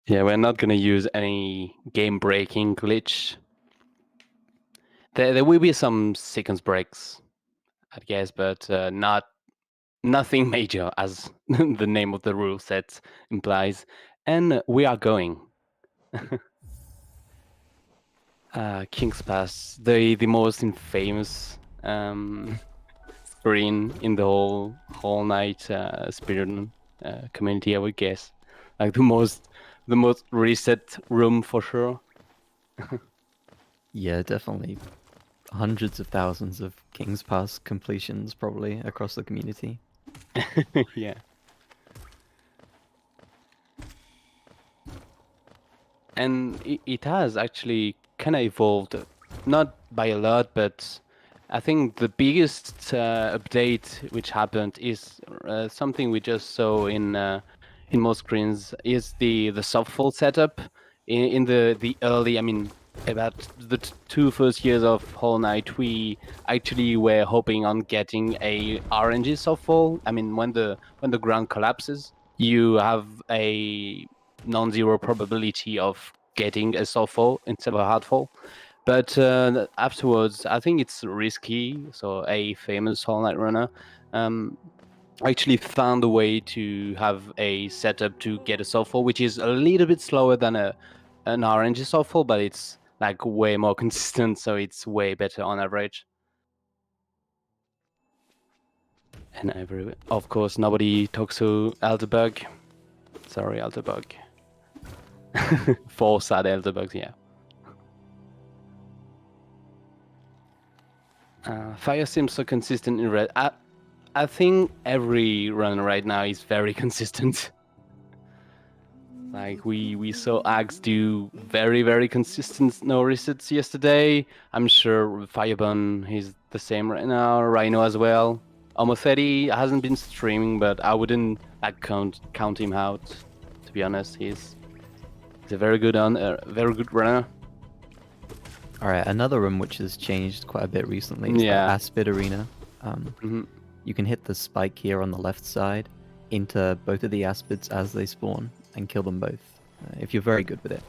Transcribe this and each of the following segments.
Yeah, we're not gonna use any game-breaking glitch. There will be some seconds breaks, I guess, but nothing major, as the name of the rule set implies. And we are going. King's Pass, the most infamous screen in the whole night spirit community, I would guess. Like the most reset room for sure. Yeah, definitely. Hundreds of thousands of King's Pass completions probably across the community. Yeah. And it has actually kind of evolved, not by a lot, but I think the biggest update which happened is something we just saw in most screens is the softfall setup in the early. I mean, about the two first years of Whole Night, we actually were hoping on getting a RNG softfall. I mean, when the ground collapses, you have a non-zero probability of getting a softfall instead of a hardfall. But afterwards, I think it's risky. So a famous Whole Night runner actually found a way to have a setup to get a softfall, which is a little bit slower than an RNG softfall, but it's like way more consistent, so it's way better on average. And of course, nobody talks to Elderbug. Sorry, Elderbug. 4 sad Elderbugs, yeah. Fire seems so consistent in red. I think every run right now is very consistent. Like we saw Ax2u very consistent no resets yesterday. I'm sure fireb0rn is the same right now. Rhino as well. Homothety hasn't been streaming, but I wouldn't like count him out. To be honest, he's a very good runner. Alright, another room which has changed quite a bit recently is the Yeah. Aspid Arena. Mhm. You can hit the spike here on the left side into both of the Aspids as they spawn and kill them both, if you're very good with it.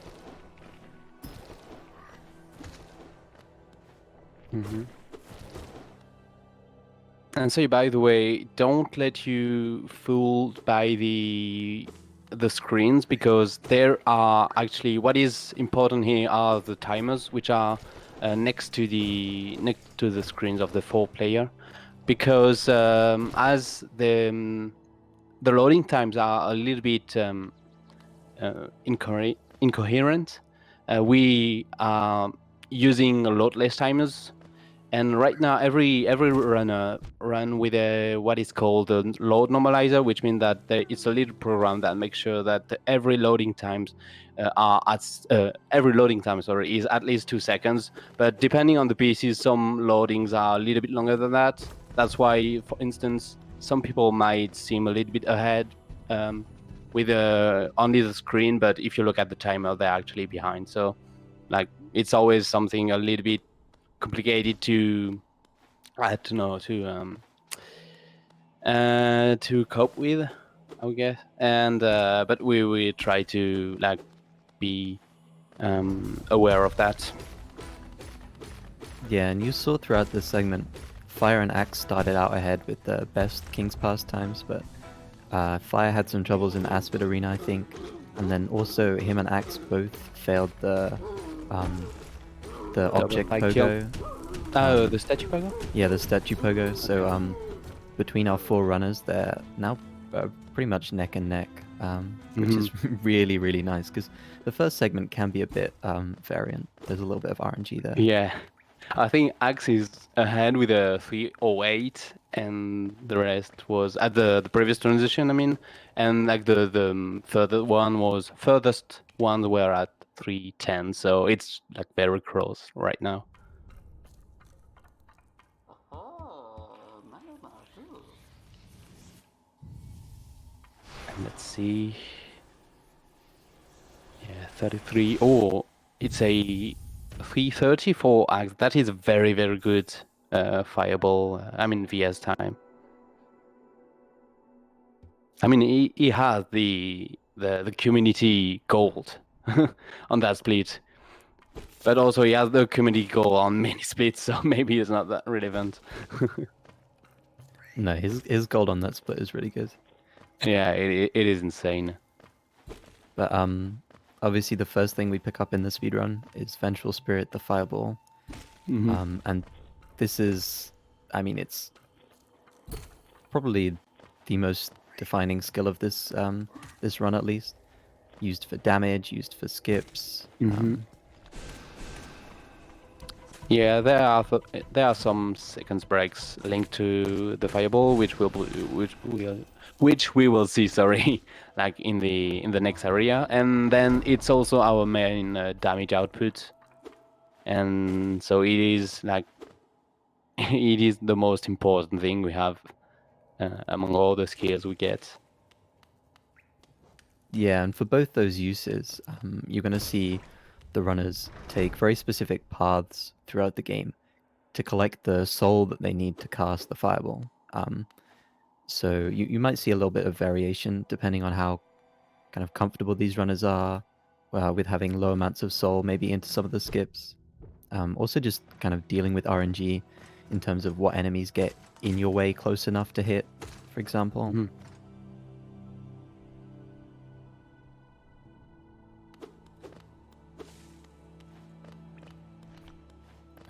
And so, by the way, don't let you fooled by the screens, because there are actually, what is important here are the timers, which are next to the screens of the 4-player, because as the loading times are a little bit incoherent, we are using loadless timers. And right now, every runner run with a what is called a load normalizer, which means that it's a little program that makes sure that every loading times is at least 2 seconds. But depending on the pieces, some loadings are a little bit longer than that. That's why, for instance, some people might seem a little bit ahead with only the screen, but if you look at the timer, they're actually behind. So, like, it's always something a little bit complicated to to cope with, I guess. And but we try to like be aware of that. Yeah, and you saw throughout this segment, Fire and Axe started out ahead with the best King's Pass times, but Fire had some troubles in Aspid Arena, I think, and then also him and Axe both failed the object pogo. The statue pogo? Yeah, the statue pogo. So between our 4 runners, they're now pretty much neck and neck, which is really nice, because the first segment can be a bit variant. There's a little bit of RNG there. Yeah. I think Axe is ahead with a 308, and the rest was at the previous transition, I mean, and like the furthest ones were at 310, so it's like very close right now. And let's see. Yeah, 33. Oh, it's a 330 for Axe. That is a very good fireball. VS time. I mean, he has the the community gold on that split. But also he has the community goal on many splits, so maybe it's not that relevant. No, his gold on that split is really good. Yeah, it is insane. But obviously the first thing we pick up in the speedrun is Vengeful Spirit, the fireball. And this is, I mean, it's probably the most defining skill of this this run at least. Used for damage, used for skips. Yeah, there are some seconds breaks linked to the fireball, which we will see. Sorry, like in the next area, and then it's also our main damage output, and so it is like it is the most important thing we have among all the skills we get. Yeah, and for both those uses, you're going to see the runners take very specific paths throughout the game to collect the soul that they need to cast the fireball. So you might see a little bit of variation depending on how kind of comfortable these runners are with having low amounts of soul, maybe into some of the skips. Also just kind of dealing with RNG in terms of what enemies get in your way close enough to hit, for example.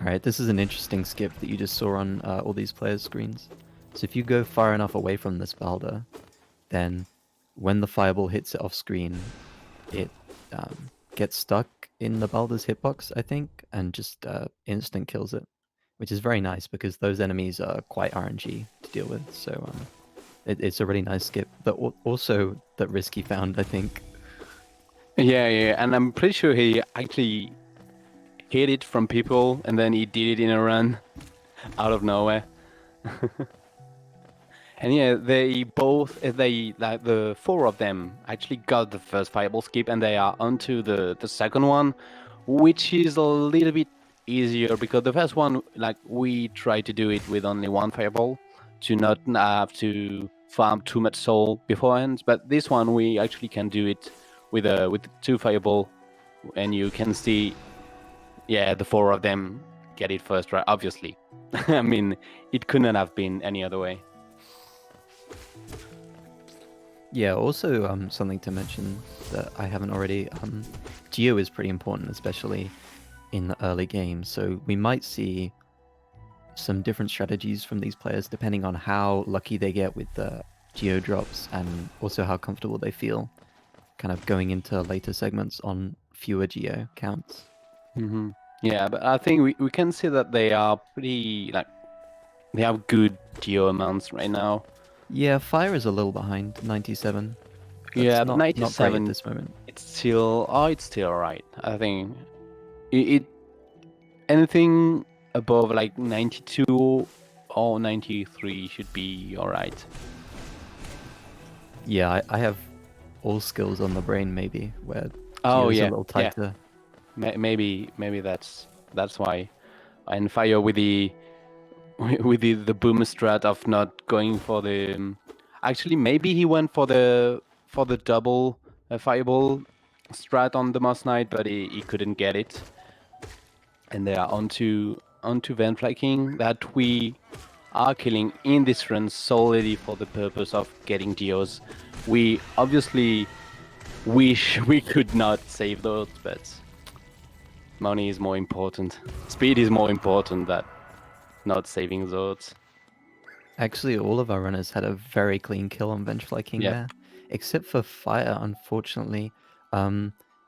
Alright, this is an interesting skip that you just saw on all these players' screens. So if you go far enough away from this Balder, then when the fireball hits it off screen, it gets stuck in the Balder's hitbox, I think, and just instant kills it, which is very nice because those enemies are quite RNG to deal with. So it's a really nice skip, but also that Risky found, I think. Yeah, and I'm pretty sure he actually hid it from people, and then he did it in a run out of nowhere. And yeah, they like the four of them actually got the first fireball skip, and they are onto the second one, which is a little bit easier because the first one, like, we tried to do it with only one fireball to not have to farm too much soul beforehand. But this one we actually can do it with two fireball, and you can see, yeah, the four of them get it first, right? Obviously, I mean, it couldn't have been any other way. Yeah, also something to mention that I haven't already, Geo is pretty important, especially in the early game, so we might see some different strategies from these players depending on how lucky they get with the Geo drops and also how comfortable they feel kind of going into later segments on fewer Geo counts. Yeah, but I think we can see that they are pretty, like, they have good Geo amounts right now. Yeah, Fire is a little behind, 97. Yeah, not 97 not great at this moment. It's still alright. I think it anything above like 92 or 93 should be alright. Yeah, I have all skills on the brain maybe where Oh Geo's yeah, a little tighter. Yeah. Maybe that's why. And Fire with the with the boom strat of not going for the. Actually, maybe he went for the double fireball strat on the Moss Knight, but he couldn't get it. And they are onto Van Flanking that we are killing in this run solely for the purpose of getting Geos. We obviously wish we could not save those, but money is more important. Speed is more important than not saving those. Actually, all of our runners had a very clean kill on Vengeful King there, except for Fire, unfortunately.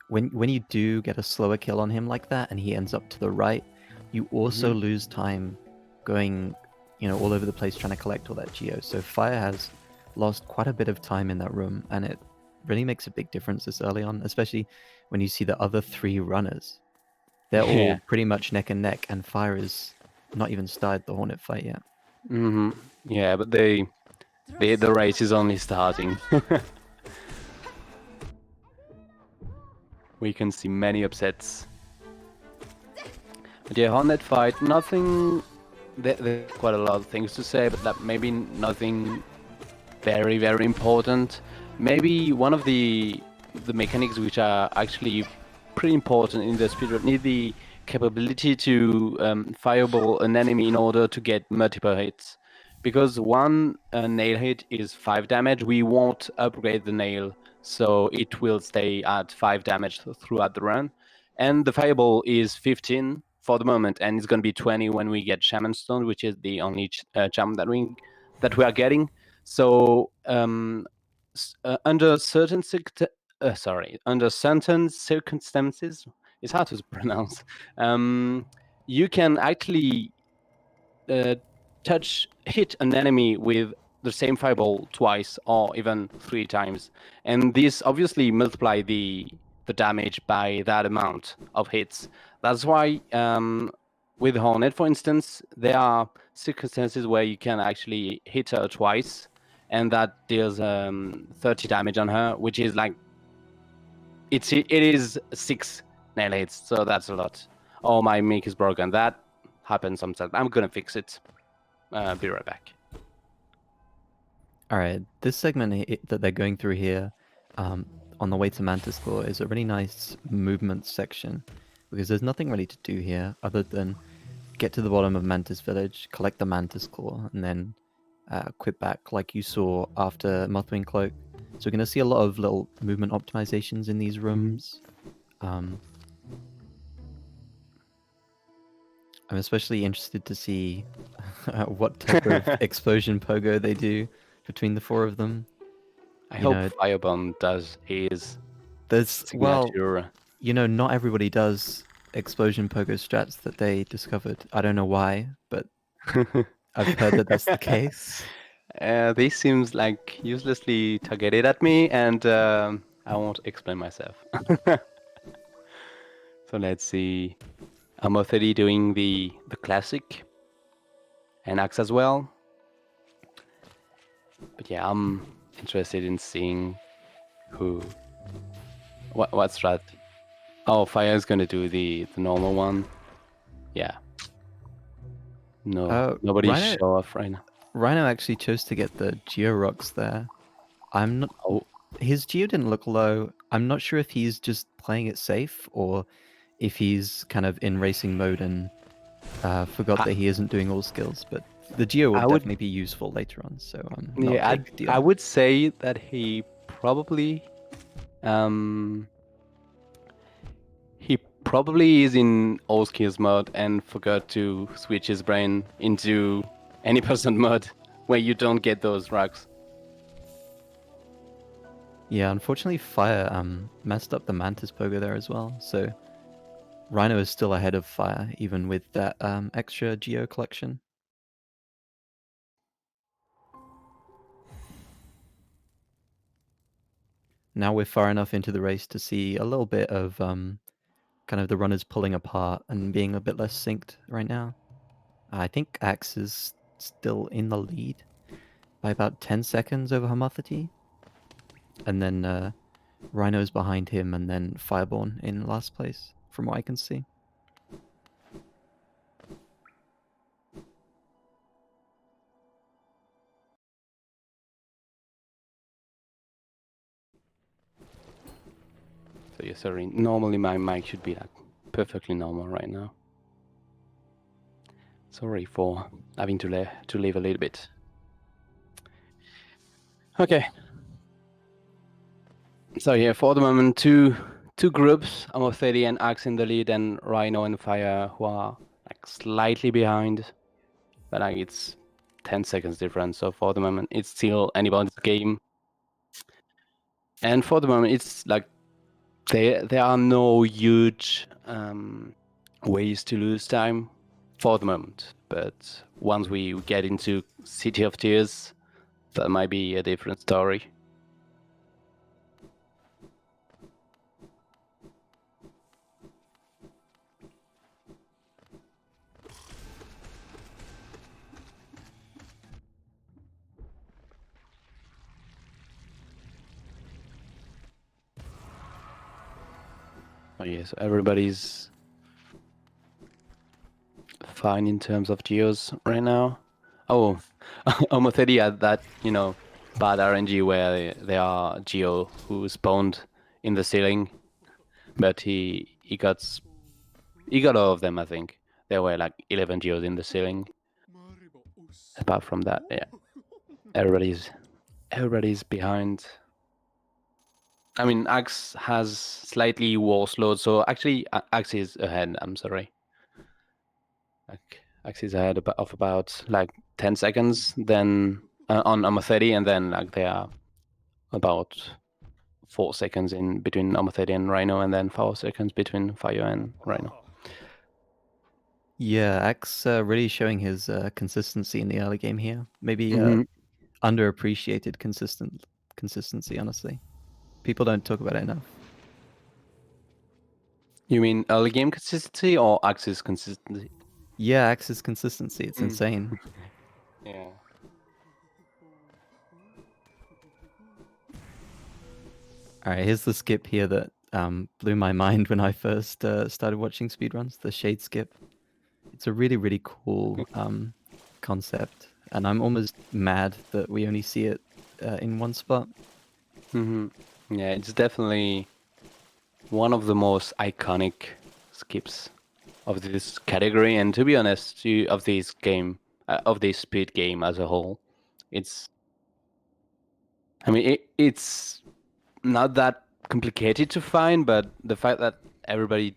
When you do get a slower kill on him like that and he ends up to the right, you also lose time going, all over the place trying to collect all that Geo. So Fire has lost quite a bit of time in that room, and it really makes a big difference this early on, especially when you see the other three runners. They're all pretty much neck and neck, and Fire is not even started the Hornet fight yet. Yeah, but the race is only starting. We can see many upsets. But yeah, Hornet fight, nothing. There's quite a lot of things to say, but that maybe nothing very important. Maybe one of the the mechanics which are actually pretty important in the speedrun. Need the capability to fireball an enemy in order to get multiple hits. Because one nail hit is 5 damage, we won't upgrade the nail, so it will stay at 5 damage throughout the run. And the fireball is 15 for the moment, and it's going to be 20 when we get Shaman Stone, which is the only charm that we are getting. So under certain circumstances, it's hard to pronounce. You can actually hit an enemy with the same fireball twice or even 3 times, and this obviously multiply the damage by that amount of hits. That's why with Hornet, for instance, there are circumstances where you can actually hit her twice, and that deals 30 damage on her, which is like it is 6 nail hits, so that's a lot. Oh, my mic is broken. That happens sometimes. I'm gonna fix it. Be right back. All right, this segment that they're going through here, on the way to Mantis Claw, is a really nice movement section, because there's nothing really to do here other than get to the bottom of Mantis Village, collect the Mantis Claw, and then quit back like you saw after Mothwing Cloak. So we're going to see a lot of little movement optimizations in these rooms. I'm especially interested to see what type of explosion pogo they do between the 4 of them. I hope fireb0rn does his signature. Well, not everybody does explosion pogo strats that they discovered. I don't know why, but I've heard that that's the case. This seems like uselessly targeted at me, and I won't explain myself. So let's see. Homothety doing the classic, and Ax as well. But yeah, I'm interested in seeing what strat. Oh, Fire is gonna do the normal one. Yeah. No, nobody show off right now. Rhino actually chose to get the Geo Rocks there. I'm not. Oh, his Geo didn't look low. I'm not sure if he's just playing it safe or if he's kind of in racing mode and forgot that he isn't doing all skills. But the Geo will definitely be useful later on. So not a big deal. I would say that he probably is in all skills mode and forgot to switch his brain into any percent mode where you don't get those rocks. Yeah, unfortunately Fire messed up the Mantis pogo there as well, so Rhino is still ahead of Fire even with that extra Geo collection. Now we're far enough into the race to see a little bit of kind of the runners pulling apart and being a bit less synced right now. I think Ax is still in the lead by about 10 seconds over homothety. And then Rhino's behind him, and then fireb0rn in last place, from what I can see. So yeah, sorry. Normally my mic should be like perfectly normal right now. Sorry for having to leave a little bit. Okay. So yeah, for the moment, two groups, homothety and Ax in the lead, and Rhino and Fire who are like slightly behind, but like it's 10 seconds difference. So for the moment, it's still anybody's game. And for the moment, it's like there are no huge ways to lose time for the moment. But once we get into City of Tears, that might be a different story. Oh yeah, so everybody's fine in terms of geos right now. Oh, homothety had that, bad RNG where there are geo who spawned in the ceiling, but he got all of them. I think there were like 11 geos in the ceiling. Apart from that, yeah, everybody's behind. I mean, Ax has slightly worse load, so actually Ax is ahead. I'm sorry. Like Ax is ahead of about like 10 seconds, then on homothety, and then like they are about 4 seconds in between homothety and Rhino, and then 4 seconds between Fire and Rhino. Yeah, Ax really showing his consistency in the early game here. Maybe Mhm. underappreciated consistency, honestly. People don't talk about it enough. You mean early game consistency or Axis consistency? Yeah, Ax's consistency, it's insane. Yeah. Alright, here's the skip here that blew my mind when I first started watching speedruns, the shade skip. It's a really, really cool concept, and I'm almost mad that we only see it in one spot. Yeah, it's definitely one of the most iconic skips of this category, and to be honest, of this game, of this speed game as a whole. It's, I mean, it's not that complicated to find, but the fact that everybody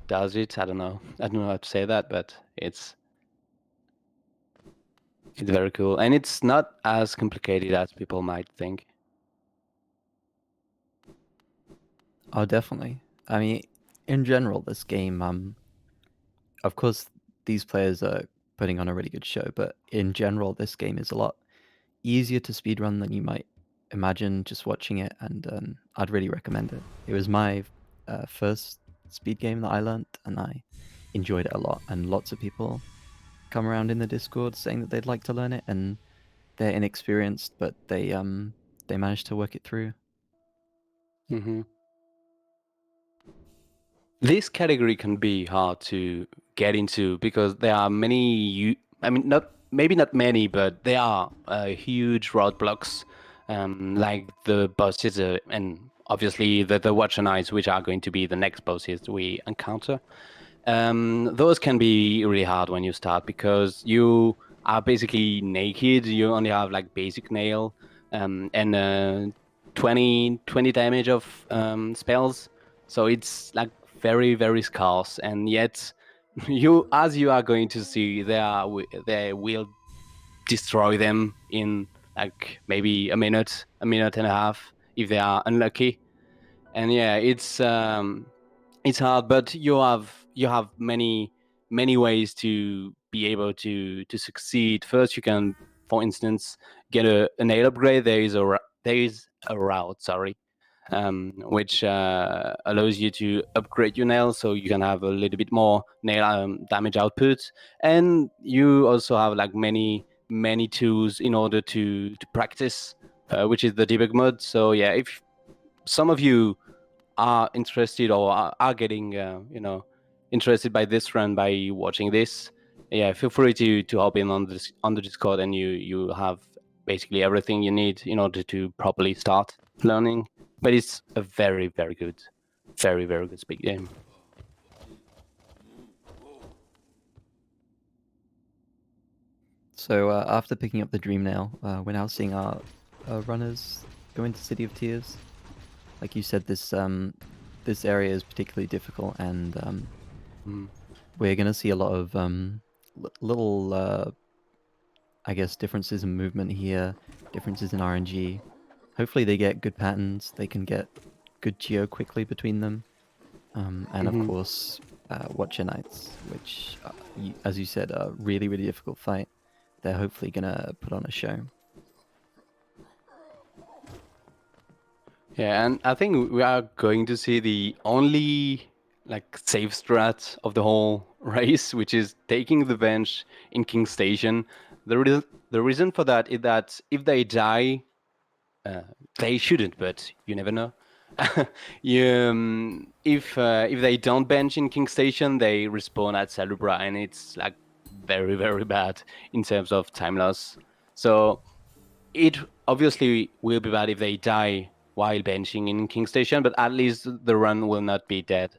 does it, I don't know how to say that, but it's very cool, and it's not as complicated as people might think. Oh, definitely. I mean, in general, this game, of course, these players are putting on a really good show, but in general, this game is a lot easier to speedrun than you might imagine just watching it, and I'd really recommend it. It was my first speed game that I learnt, and I enjoyed it a lot, and lots of people come around in the Discord saying that they'd like to learn it, and they're inexperienced, but they managed to work it through. Mm-hmm. This category can be hard to get into because there are many. I mean, maybe not many, but there are huge roadblocks, like the bosses, and obviously the Watcher Knights, which are going to be the next bosses we encounter. Those can be really hard when you start because you are basically naked. You only have like basic nail, and 20 damage of spells. So it's like very, very scarce. And yet, as you are going to see, they will destroy them in like maybe a minute and a half if they are unlucky. And yeah, it's hard, but you have many ways to be able to succeed. First, you can, for instance, get a nail upgrade. There is a route, sorry, which allows you to upgrade your nail so you can have a little bit more nail damage output, and you also have like many tools in order to practice, which is the debug mode. So yeah, if some of you are interested or are getting interested by this run by watching this, yeah, feel free to hop in on the Discord, and you have basically everything you need in order to properly start learning. But it's a very, very good, very, very good speed game. So after picking up the Dream Nail, we're now seeing our runners go into City of Tears. Like you said, this area is particularly difficult, and we're gonna see a lot of little, I guess, differences in movement here, differences in RNG. Hopefully, they get good patterns. They can get good geo quickly between them, and of course, Watcher Knights, which, as you said, are really, really difficult fight. They're hopefully gonna put on a show. Yeah, and I think we are going to see the only like safe strat of the whole race, which is taking the bench in King Station. The reason for that is that if they die, they shouldn't, but you never know. If they don't bench in King Station, they respawn at Salubra, and it's like very, very bad in terms of time loss. So it obviously will be bad if they die while benching in King Station, but at least the run will not be dead.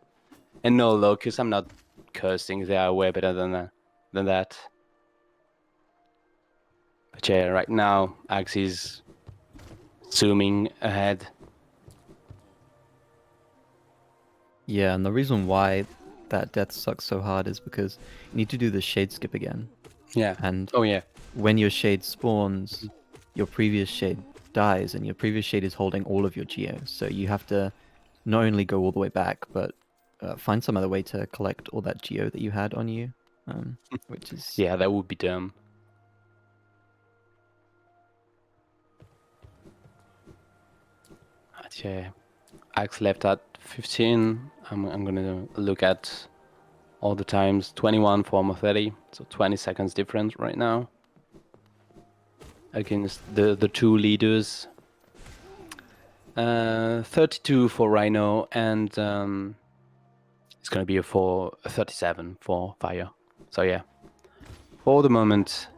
And no Locust, I'm not cursing, they are way better than that. But yeah, right now, Ax is zooming ahead. Yeah, and the reason why that death sucks so hard is because you need to do the shade skip again. Yeah. And Oh yeah. when your shade spawns, your previous shade dies, and your previous shade is holding all of your geos. So you have to not only go all the way back, but find some other way to collect all that geo that you had on you, which is... Yeah, that would be dumb. But yeah, Ax left at 15. I'm gonna look at all the times. 21 for homothety, so 20 seconds difference right now against the two leaders. 32 for Rhino, and it's gonna be a 37 for Fire. So yeah, for the moment,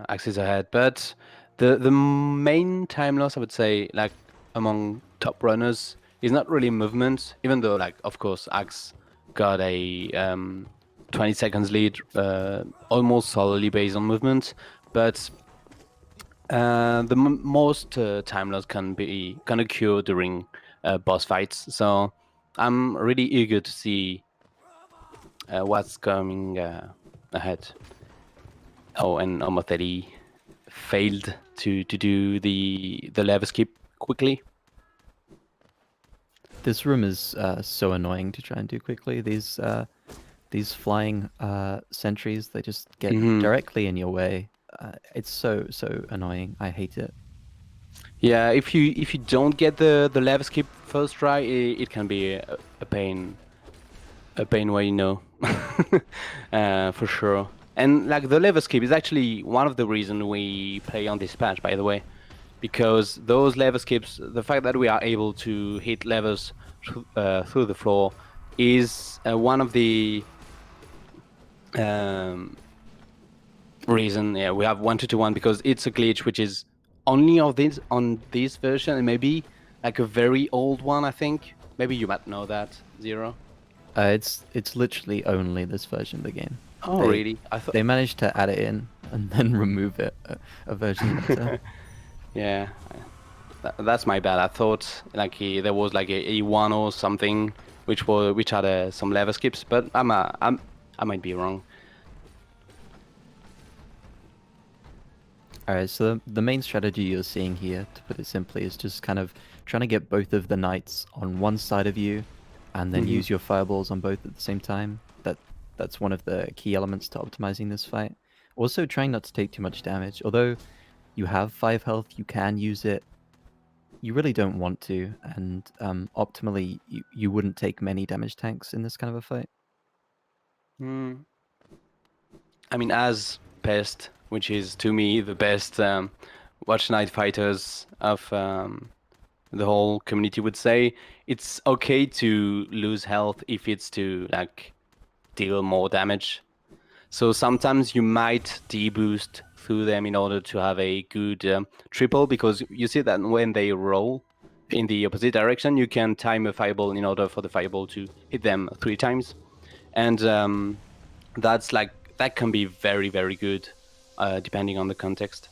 Ax is ahead. But the main time loss, I would say, like among top runners, is not really movement. Even though, like, of course, Ax got a 20 seconds lead, almost solely based on movement, but the most time loss can occur during boss fights. So I'm really eager to see what's coming ahead. Oh, and homothety failed to do the lever skip quickly. This room is so annoying to try and do quickly. These flying sentries, they just get directly in your way. It's so annoying. I hate it. Yeah, if you don't get the lever skip first try, it can be a pain. A pain way, for sure. And like the lever skip is actually one of the reasons we play on this patch, by the way, because those lever skips, the fact that we are able to hit levers through the floor, is one of the reason. Yeah, we have 1-2-1 because it's a glitch which is only on this version, and maybe like a very old one. I think maybe you might know that, Zero. It's literally only this version of the game. Oh, really? I thought they managed to add it in and then remove it a version later. Yeah, that's my bad. I thought like there was like a E1 or something which had some lever skips, but I might be wrong. Alright, so the main strategy you're seeing here, to put it simply, is just kind of trying to get both of the knights on one side of you, and then use your fireballs on both at the same time. That's one of the key elements to optimizing this fight. Also, trying not to take too much damage. Although you have 5 health, you can use it. You really don't want to, and optimally, you wouldn't take many damage tanks in this kind of a fight. I mean, as Pest, which is to me the best Watch Knight fighters of the whole community would say, it's okay to lose health if it's to like deal more damage. So sometimes you might deboost through them in order to have a good triple, because you see that when they roll in the opposite direction, you can time a fireball in order for the fireball to hit them 3 times. And that can be very, very good depending on the context.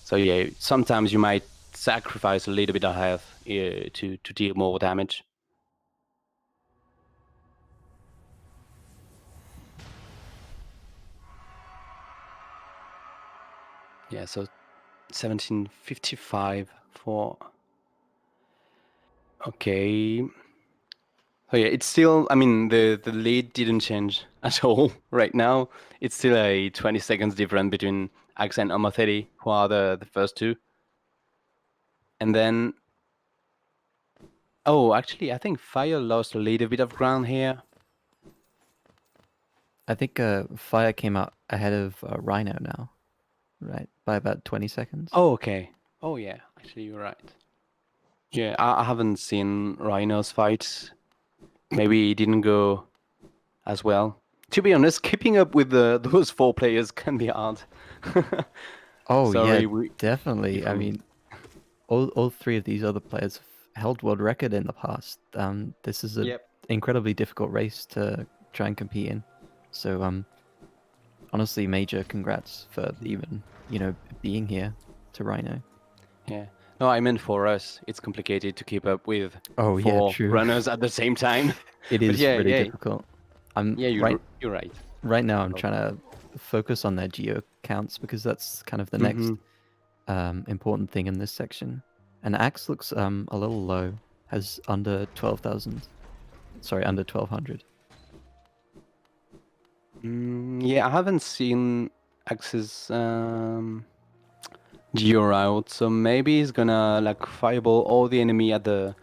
So yeah, sometimes you might sacrifice a little bit of health to deal more damage. Yeah, so 1755 for... Okay. Oh yeah, it's still, I mean, the lead didn't change at all right now. It's still a 20 seconds difference between Ax and homothety, who are the first two. And then... Oh, actually, I think Fire lost a little bit of ground here. I think Fire came out ahead of Rhino now, right? By about 20 seconds. Oh, okay. Oh, yeah. Actually, you're right. Yeah, I haven't seen Rhino's fights. Maybe it didn't go as well. To be honest, keeping up with those 4 players can be hard. Oh Sorry, yeah, definitely. I mean, all three of these other players have held world record in the past. This is an Yep. incredibly difficult race to try and compete in. So honestly, major congrats for even being here to Rhino. Yeah. No, I meant for us. It's complicated to keep up with Oh yeah, 4 true. runners at the same time. It But is yeah, really yeah, difficult. I'm yeah. right You're right. right now. I'm Oh. trying to focus on their geo counts because that's kind of the next Mhm. important thing in this section. And Axe looks a little low, has under 12,000. Sorry, under 1,200. Yeah, I haven't seen Axe's geo route, so maybe he's gonna like fireball all the enemy at the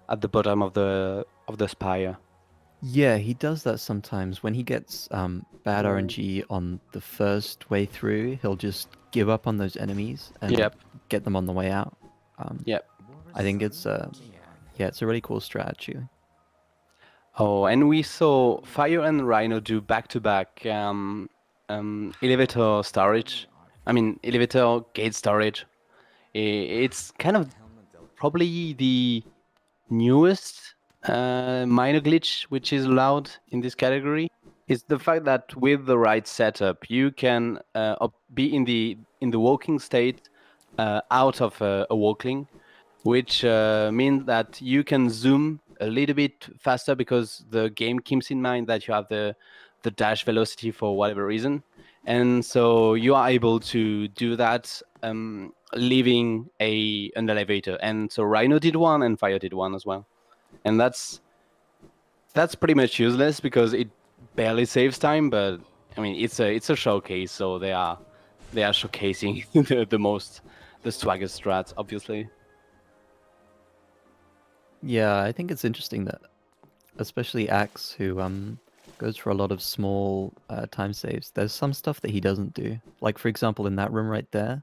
bottom of the spire. Yeah, he does that sometimes. When he gets bad RNG on the first way through, he'll just give up on those enemies and Yep. get them on the way out. Um, Yep. I think it's yeah, it's a really cool strategy. Oh, and we saw Fire and Rhino do back-to-back elevator storage. I mean, elevator gate storage. It's kind of probably the newest minor glitch which is allowed in this category. Is the fact that with the right setup, you can be in the walking state out of a walkling, which means that you can zoom a little bit faster because the game keeps in mind that you have the dash velocity for whatever reason, and so you are able to do that leaving an elevator. And so Rhino did one and Fire did one as well, and that's pretty much useless because it barely saves time. But I mean, it's a showcase, so they are showcasing the swagger strats, obviously. Yeah, I think it's interesting that, especially Axe, who goes for a lot of small time saves. There's some stuff that he doesn't do. Like for example, in that room right there,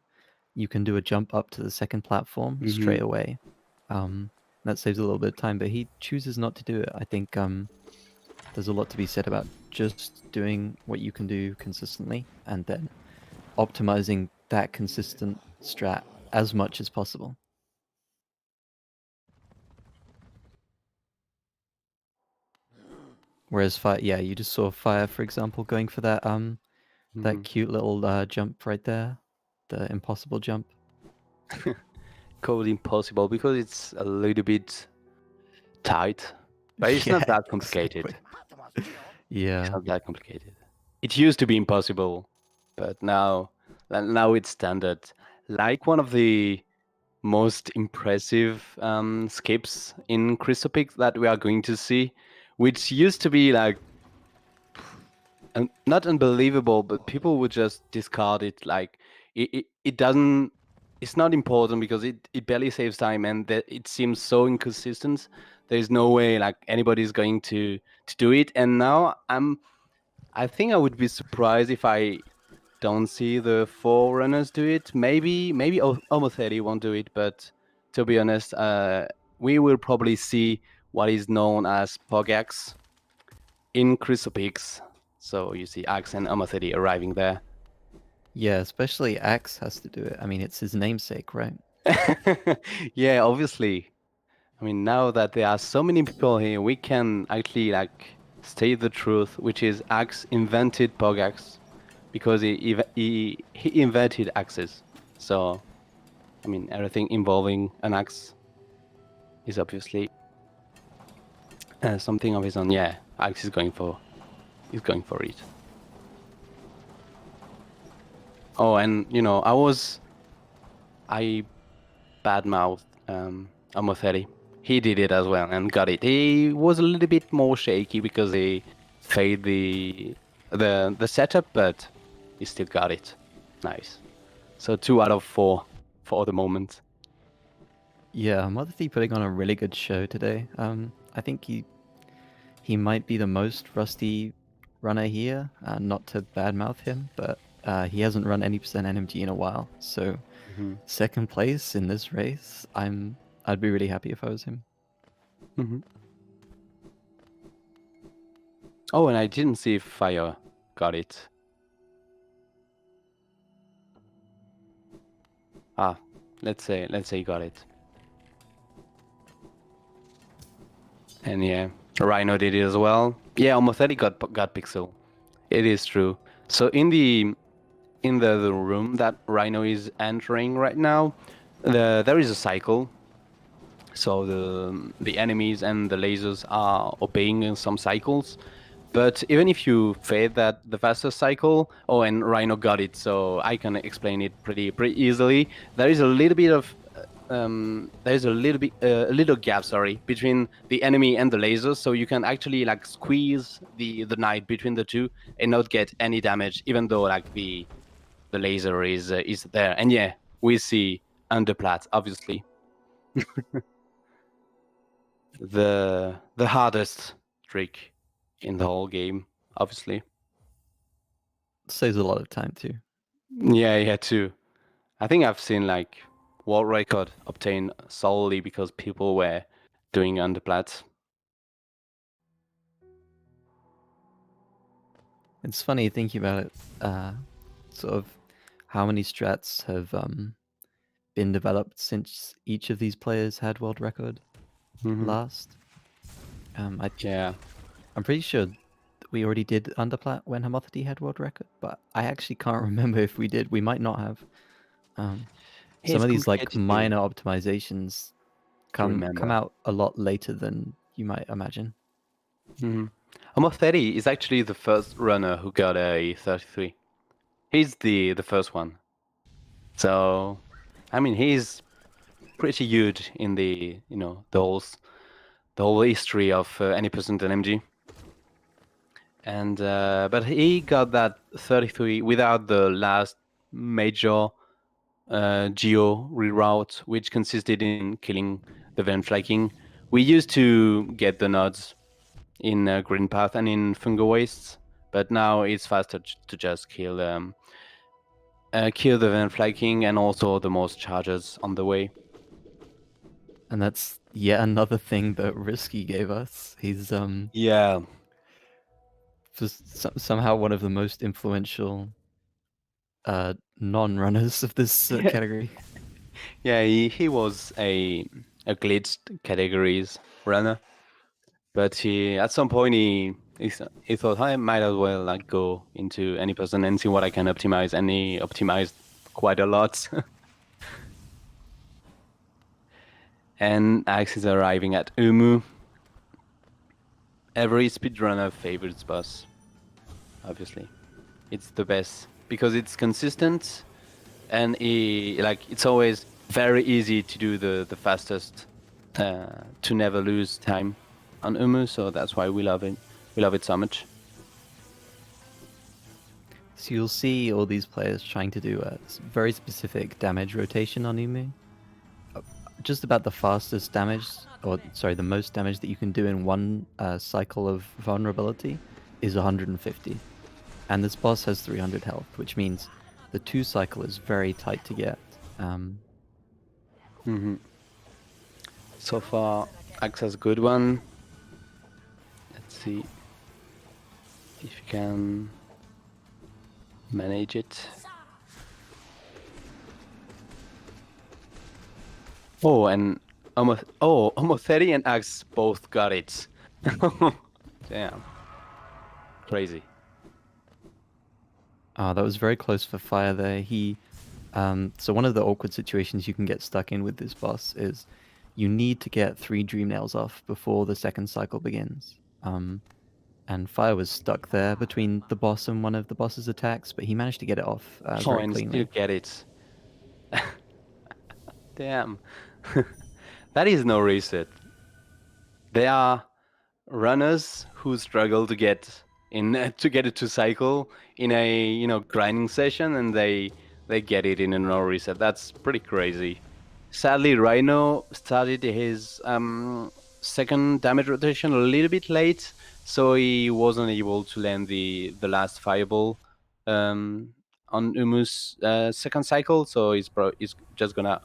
you can do a jump up to the second platform Hmm. straight away. That saves a little bit of time, but he chooses not to do it. I think there's a lot to be said about just doing what you can do consistently and then optimizing that consistent strat as much as possible. Whereas Fire, yeah, you just saw Fire, for example, going for that that cute little jump right there, the impossible jump. Code impossible because it's a little bit tight, but it's Yeah, not that exactly. complicated. It's Yeah. not that complicated. It used to be impossible, but now it's standard. Like one of the most impressive skips in Crystopix that we are going to see, which used to be like not unbelievable, but people would just discard it. Like it doesn't. It's not important because it barely saves time, and that it seems so inconsistent. There's no way like anybody's going to do it. And now I think I would be surprised if I don't see the forerunners do it. Maybe homothety won't do it, but to be honest, we will probably see what is known as Pogax in Chrysopix. So you see Axe and homothety arriving there. Yeah, especially Axe has to do it. I mean, it's his namesake, right? Yeah, obviously. I mean, now that there are so many people here, we can actually like state the truth, which is Axe invented Pogax because he invented axes. So I mean, everything involving an axe is obviously something of his own. Yeah, Axe is going for it. Oh, and you know, I badmouthed Amotheri. He did it as well and got it. He was a little bit more shaky because he failed the setup, but he still got it. Nice. So 2 out of 4 for the moment. Yeah, Motherthy putting on a really good show today. I think he might be the most rusty runner here. Not to badmouth him, but he hasn't run any percent NMG in a while. So Hmm. second place in this race, I'd be really happy if I was him. Hmm. Oh, and I didn't see if Fire got it. Ah, let's say you got it. And yeah, Rhino did it as well. Yeah, homothety got pixel. It is true. So in the room that Rhino is entering right now, there is a cycle. So the enemies and the lasers are obeying in some cycles. But even if you fade that the fastest cycle, oh, and Rhino got it, so I can explain it pretty easily. There is a little bit of there's a little gap, sorry, between the enemy and the lasers, so you can actually like squeeze the knight between the two and not get any damage, even though like the laser is there. And yeah, we see underplat, obviously, the hardest trick in the whole game, obviously. Saves a lot of time too. Yeah, too. I think I've seen like world record obtained solely because people were doing underplats. It's funny thinking about it, sort of how many strats have been developed since each of these players had world record last. Yeah. I'm pretty sure we already did underplat when homothety had world record, but I actually can't remember if we did. We might not have. Some It's of these like complicated minor optimizations to come remember. out a lot later than you might imagine. Homothety is actually the first runner who got a 33. He's the first one. So, I mean, he's pretty huge in the whole history of any percent NMG. And but he got that 33 without the last major geo reroute, which consisted in killing the Van flanking. We used to get the nods in Green Path and in Fungo Wastes, but now it's faster to just kill the Van flanking and also the most charges on the way. And that's yet another thing that Risky gave us. He's Yeah, somehow one of the most influential non-runners of this category. yeah, he was a glitched categories runner, but he at some point he thought I might as well like go into any person and see what I can optimize, and he optimized quite a lot. And Ax is arriving at Umu. Every speedrunner favorites boss, obviously. It's the best because it's consistent and it's always very easy to do the fastest to never lose time on Umu, so that's why we love it. We love it so much. So you'll see all these players trying to do a very specific damage rotation on Umu. Just about the fastest damage, or sorry, the most damage that you can do in one cycle of vulnerability is 150. And this boss has 300 health, which means the 2 cycle is very tight to get. So far, Axe has a good one. Let's see if you can manage it. Oh, and Homothety and Axe both got it. Damn. Crazy. That was very close for Fire there. So one of the awkward situations you can get stuck in with this boss is you need to get 3 Dream Nails off before the second cycle begins. And Fire was stuck there between the boss and one of the boss's attacks, but he managed to get it off Oh, very and still cleanly. get it. Damn. That is no reset. There are runners who struggle to get it to cycle in a grinding session, and they get it in a no reset. That's pretty crazy. Sadly, Rhino started his second damage rotation a little bit late, so he wasn't able to land the last fireball on Umu's second cycle. So he's just gonna.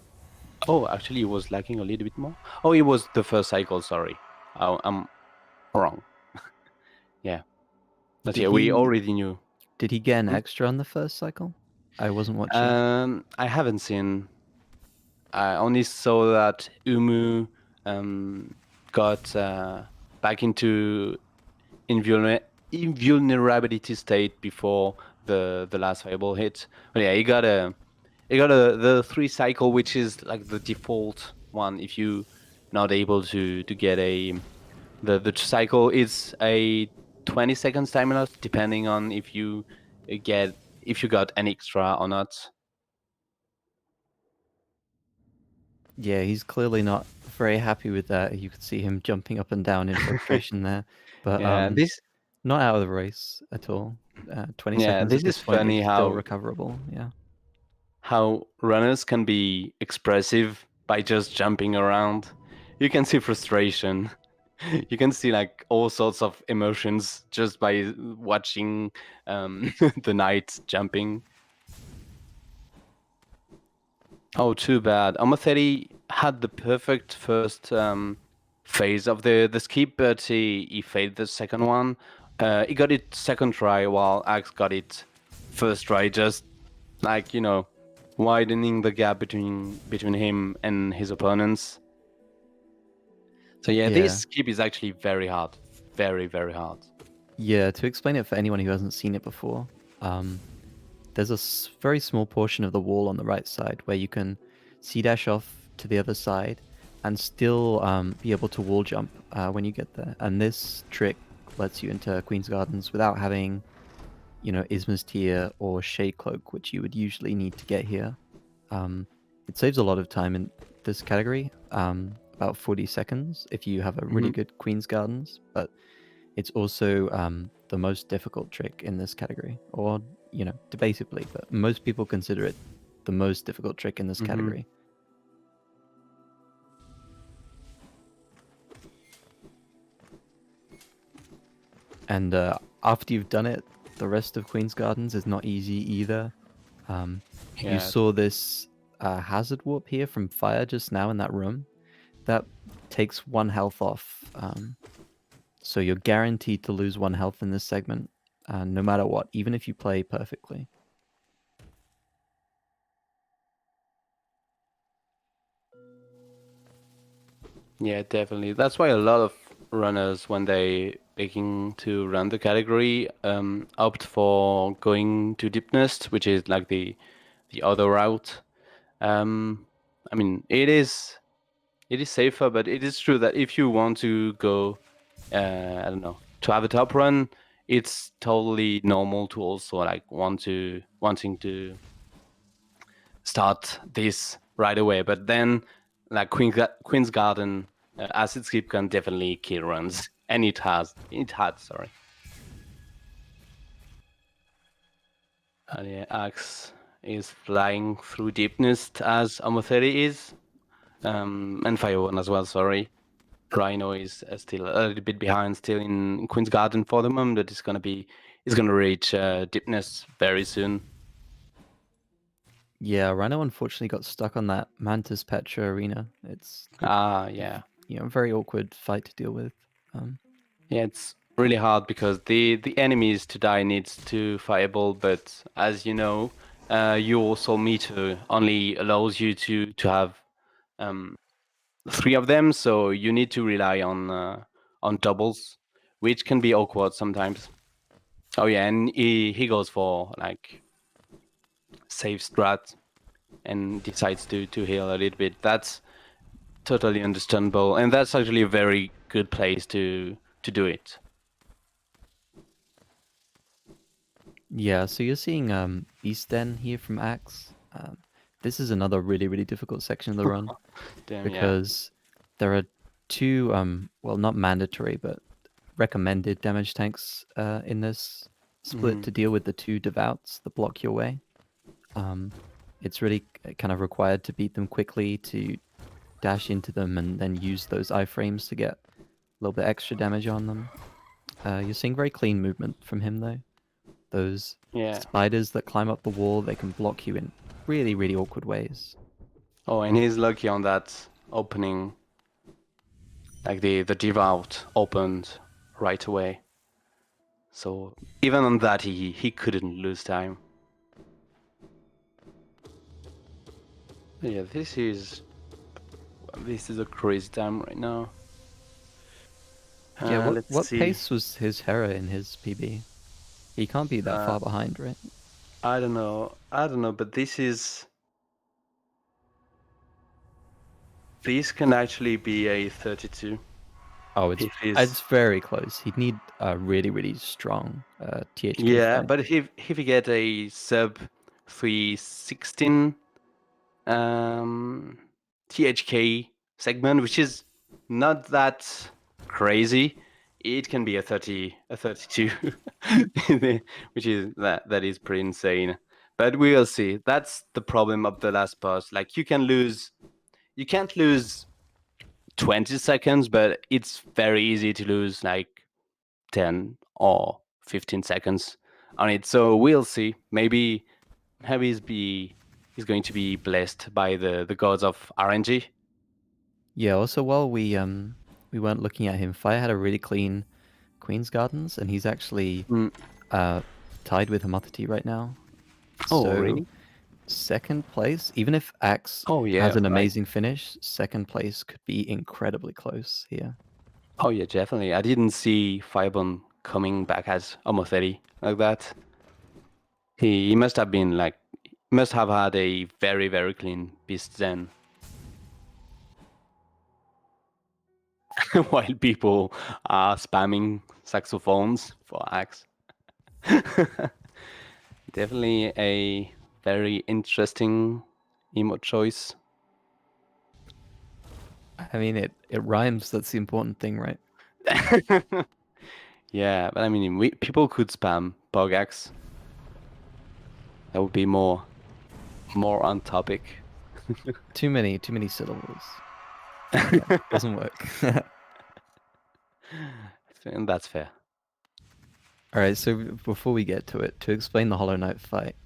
Oh, actually, he was lacking a little bit more. Oh, it was the first cycle. Sorry, I'm wrong. Yeah, but yeah, we already knew. Did he get an extra on the first cycle? I wasn't watching. I haven't seen. I only saw that Umu got back into invulnerability state before the last fireball hit. But yeah, you got the 3 cycle, which is like the default one. If you not able to get the cycle is a 20 seconds time loss, depending on if you got an extra or not. Yeah, he's clearly not very happy with that. You could see him jumping up and down in frustration there, but Yeah, this not out of the race at all. 20 yeah, seconds at this this is point is funny still recoverable. Yeah. how runners can be expressive by just jumping around. You can see frustration. You can see like all sorts of emotions just by watching the knight jumping. Oh, too bad. Homothety had the perfect first phase of the skip, but he failed the second one. He got it second try, while Ax got it first try, just like, widening the gap between him and his opponents. So yeah, Yeah. this skip is actually very hard. Very, very hard. Yeah, to explain it for anyone who hasn't seen it before, there's a very small portion of the wall on the right side where you can C-dash off to the other side and still be able to wall jump when you get there. And this trick lets you into Queen's Gardens without having, Isma's Tier or Shade Cloak, which you would usually need to get here. It saves a lot of time in this category, about 40 seconds if you have a really good Queen's Gardens, but it's also the most difficult trick in this category, or, debatably, but most people consider it the most difficult trick in this category. And after you've done it, the rest of Queen's Gardens is not easy either. You saw this hazard warp here from Fire just now in that room. That takes 1 health off. So you're guaranteed to lose 1 health in this segment, no matter what, even if you play perfectly. Yeah, definitely. That's why a lot of runners, when they looking to run the category, opt for going to Deep Nest, which is like the other route. I mean, it is safer, but it is true that if you want to go, I don't know, to have a top run, it's totally normal to also like wanting to start this right away. But then, like Queen's Garden, Acid Skip can definitely kill runs, and it had, sorry. And yeah, Axe is flying through deepness as homothety is, and fireb0rn as well. Sorry, Rhino is still a little bit behind, still in Queen's Garden for the moment, but it's gonna reach deepness very soon. Yeah, Rhino unfortunately got stuck on that Mantis Petra arena. It's Yeah. a very awkward fight to deal with. Yeah, it's really hard because the enemies to die needs to fireb0rn, but as you know, your soul meter only allows you to have 3 of them, so you need to rely on doubles, which can be awkward sometimes. Oh yeah, and he goes for like save strat and decides to heal a little bit. That's totally understandable, and that's actually a very good place to do it. Yeah, so you're seeing Beast Den here from Axe. This is another really, really difficult section of the run Damn, yeah. because there are 2, well, not mandatory, but recommended damage tanks in this split to deal with the 2 Devouts that block your way. It's really kind of required to beat them quickly, to dash into them, and then use those iframes to get a little bit extra damage on them. You're seeing very clean movement from him, though. Those spiders that climb up the wall, they can block you in really, really awkward ways. Oh, and he's lucky on that opening. Like the devout opened right away. So even on that, he couldn't lose time. Yeah, this is a crazy time right now. Yeah, Let's what see. pace was his Hera in his PB? He can't be that Uh, far behind, right? I don't know. I don't know, but this can actually be a 32 Oh, if it's he's very close. He'd need a really, really strong THK yeah, fight. but if you get a sub 316 um THK segment, which is not that crazy, it can be a 32, which is that is pretty insane. But we will see. That's the problem of the last boss. Like you can't lose 20 seconds, but it's very easy to lose like 10 or 15 seconds on it. So we'll see. Maybe he's going to be blessed by the gods of RNG. Yeah. Also, while we weren't looking at him, Fire had a really clean Queen's Gardens, and he's actually Mm. uh tied with homothety right now. Oh, So really? second place, even if Axe Oh, has yeah, an right. amazing finish, second place could be incredibly close here. Oh, yeah, definitely. I didn't see fireb0rn coming back as homothety like that. He must have been like, must have had a very, very clean beast then. While people are spamming saxophones for Axe. Definitely a very interesting emote choice. I mean, it rhymes. That's the important thing, right? Yeah, but I mean, people could spam Pogax. That would be more on topic. Too many syllables. Yeah, doesn't work. And that's fair. All right, so before we get to it, to explain the Hollow Knight fight,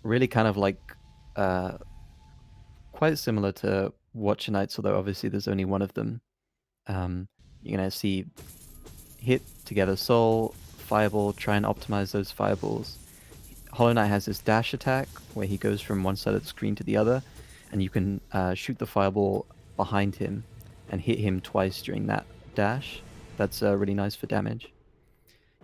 really kind of like uh, quite similar to Watcher Knights, although obviously there's only one of them. You're gonna see hit together Soul, Fireball, try and optimize those Fireballs. Hollow Knight has this dash attack where he goes from one side of the screen to the other, and you can shoot the Fireball behind him and hit him twice during that dash. That's really nice for damage.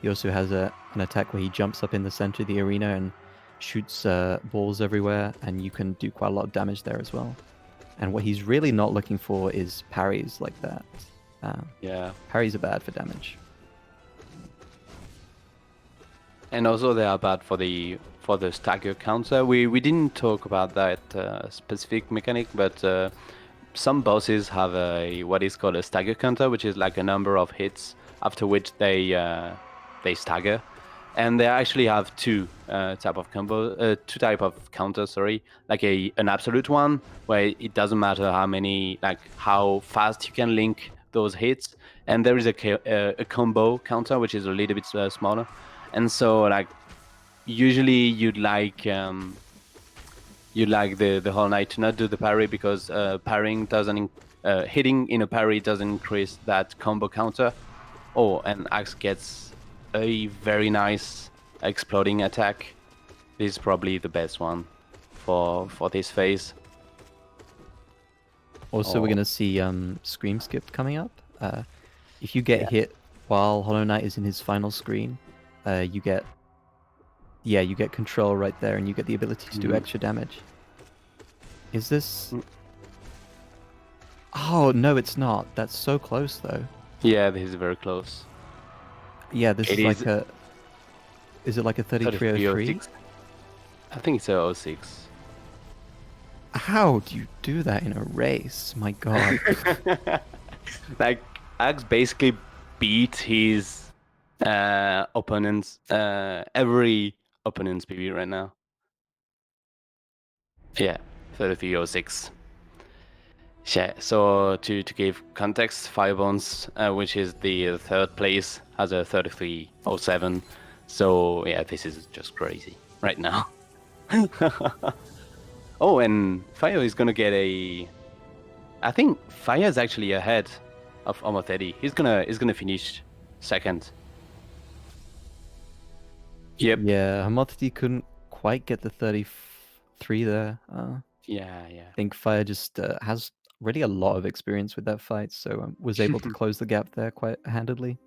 He also has an attack where he jumps up in the center of the arena and shoots balls everywhere, and you can do quite a lot of damage there as well. And what he's really not looking for is parries like that. Uh, Yeah. Parries are bad for damage. And also they are bad for the stagger counter. We didn't talk about that specific mechanic, but some bosses have a what is called a stagger counter, which is like a number of hits after which they stagger. And they actually have two type of counters. Sorry, like an absolute one where it doesn't matter how fast you can link those hits, and there is a combo counter which is a little bit smaller. And so like usually you'd like the whole night to not do the parry because parrying doesn't hitting in a parry doesn't increase that combo counter. Oh, and Axe gets a very nice exploding attack. This is probably the best one for this phase. Also, we're Oh, going to see Scream Skip coming up. If you get yeah. hit while Hollow Knight is in his final screen, you get control right there, and you get the ability to do Mhm. extra damage. Is this? Mm. Oh no, it's not. That's so close though. Yeah, this is very close. Yeah, this It is is like a. Is it like a 3303? 3306. I think it's a oh 06. How do you do that in a race? My God. Like Axe basically beat his opponents every opponent's PB right now. Yeah, 3306. Yeah, so to give context, fireb0rn, which is the third place, has a 3307. So yeah, this is just crazy right now. Oh, and Fire is gonna get a. I think Fire is actually ahead of homothety. He's gonna finish second. Yep. Yeah, Homothety couldn't quite get the 33 there. Yeah, I yeah. think Fire just has really a lot of experience with that fight, so was able to close the gap there quite handedly.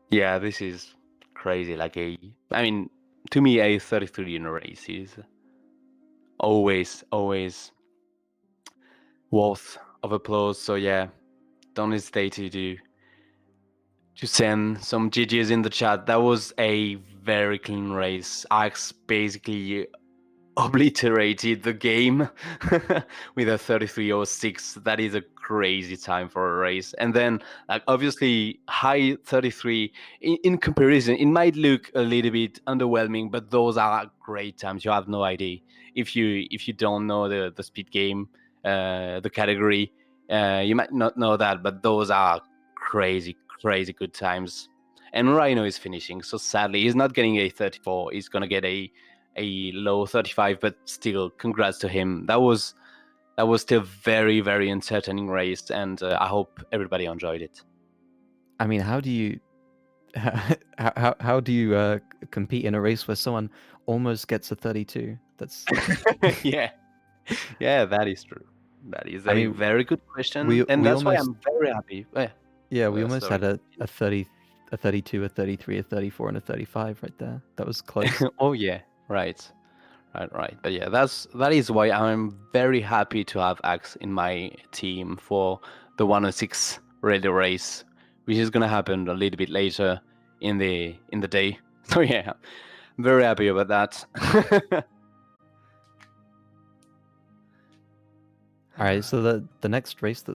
Yeah, this is crazy. Like I mean, to me, a 33 in a race is always worth of applause. So yeah, don't hesitate to send some GGs in the chat. That was a very clean race. Ax basically obliterated the game with a 33.06. That is a crazy time for a race. And then, like, obviously, high 33 in comparison, it might look a little bit underwhelming, but those are great times. You have no idea if you don't know the speed game, the category. You might not know that, but those are crazy good times. And Rhino is finishing, so sadly he's not getting a 34. He's gonna get a low 35, but still, congrats to him. That was still very entertaining race, and I hope everybody enjoyed it. I mean, how do you how do you compete in a race where someone almost gets a 32? That's yeah, that is true. That is I a mean, very good question, we and we that's why almost I'm very happy. yeah, we almost Sorry. had a 30, a 32, a 33, a 34, and a 35 right there. That was close. Oh yeah, right. But yeah, that is why I'm very happy to have Ax in my team for the 106 rally race, which is gonna happen a little bit later in the day. So yeah, I'm very happy about that. All right, so the next race that